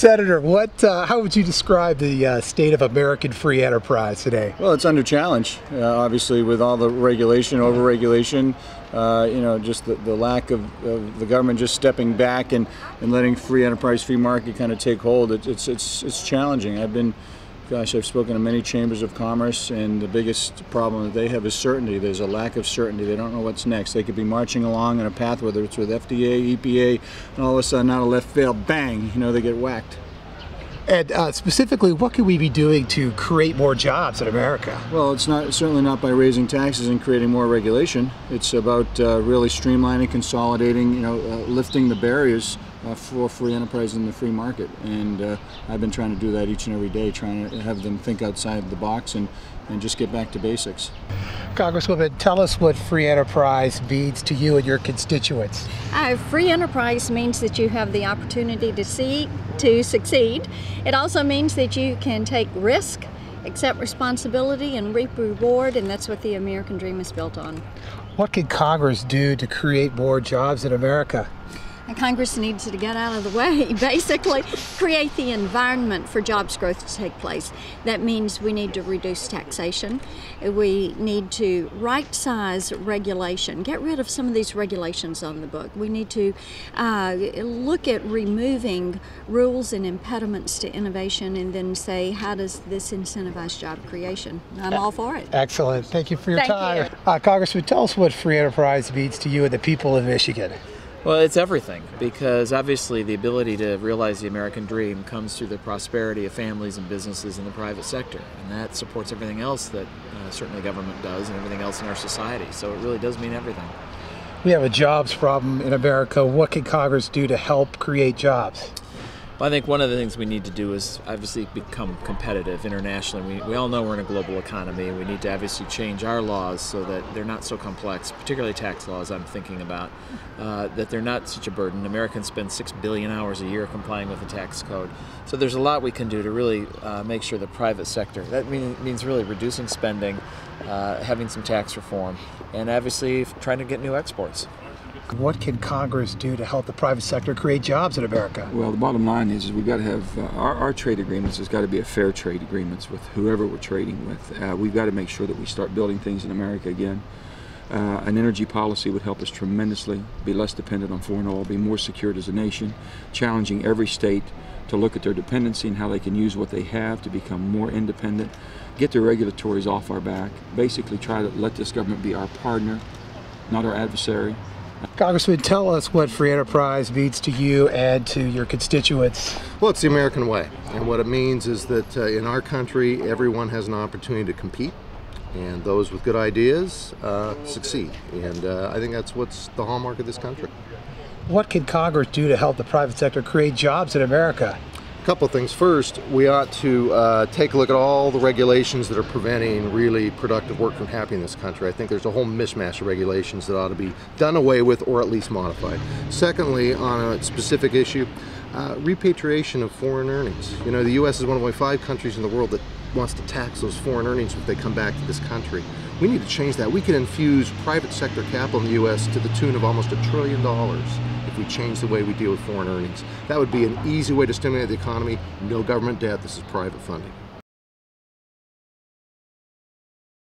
Senator, how would you describe the state of American free enterprise today? Well, it's under challenge, obviously, with all the regulation, over-regulation, just the lack of the government just stepping back and letting free enterprise, free market kind of take hold. It's challenging. I've spoken to many chambers of commerce, and the biggest problem that they have is certainty. There's a lack of certainty. They don't know what's next. They could be marching along in a path, whether it's with FDA, EPA, and all of a sudden, out of left field, bang, they get whacked. And specifically, what could we be doing to create more jobs in America? Well, it's certainly not by raising taxes and creating more regulation. It's about really streamlining, consolidating, lifting the barriers for free enterprise in the free market. And I've been trying to do that each and every day, trying to have them think outside the box and just get back to basics. Congresswoman, tell us what free enterprise means to you and your constituents. Free enterprise means that you have the opportunity to succeed. It also means that you can take risk, accept responsibility, and reap reward, and that's what the American dream is built on. What can Congress do to create more jobs in America? And Congress needs to get out of the way, basically create the environment for jobs growth to take place. That means we need to reduce taxation. We need to right-size regulation, get rid of some of these regulations on the book. We need to look at removing rules and impediments to innovation and then say, how does this incentivize job creation? I'm all for it. Excellent. Thank you for your time. You. Congressman, tell us what free enterprise means to you and the people of Michigan. Well, it's everything, because obviously the ability to realize the American dream comes through the prosperity of families and businesses in the private sector, and that supports everything else that certainly government does and everything else in our society. So it really does mean everything. We have a jobs problem in America. What can Congress do to help create jobs? Well, I think one of the things we need to do is obviously become competitive internationally. We all know we're in a global economy. We need to obviously change our laws so that they're not so complex, particularly tax laws I'm thinking about, that they're not such a burden. Americans spend 6 billion hours a year complying with the tax code. So there's a lot we can do to really make sure the private sector, that means really reducing spending, having some tax reform, and obviously trying to get new exports. What can Congress do to help the private sector create jobs in America? Well, the bottom line is we've got to have our trade agreements. There's got to be a fair trade agreements with whoever we're trading with. We've got to make sure that we start building things in America again. An energy policy would help us tremendously, be less dependent on foreign oil, be more secured as a nation, challenging every state to look at their dependency and how they can use what they have to become more independent, get the regulatories off our back, basically try to let this government be our partner, not our adversary. Congressman, tell us what free enterprise means to you and to your constituents. Well, it's the American way, and what it means is that in our country, everyone has an opportunity to compete, and those with good ideas succeed, and I think that's what's the hallmark of this country. What can Congress do to help the private sector create jobs in America? A couple of things. First, we ought to take a look at all the regulations that are preventing really productive work from happening in this country. I think there's a whole mishmash of regulations that ought to be done away with or at least modified. Secondly, on a specific issue, repatriation of foreign earnings. The U.S. is one of only 5 countries in the world that wants to tax those foreign earnings if they come back to this country. We need to change that. We can infuse private sector capital in the U.S. to the tune of almost $1 trillion if we change the way we deal with foreign earnings. That would be an easy way to stimulate the economy. No government debt. This is private funding.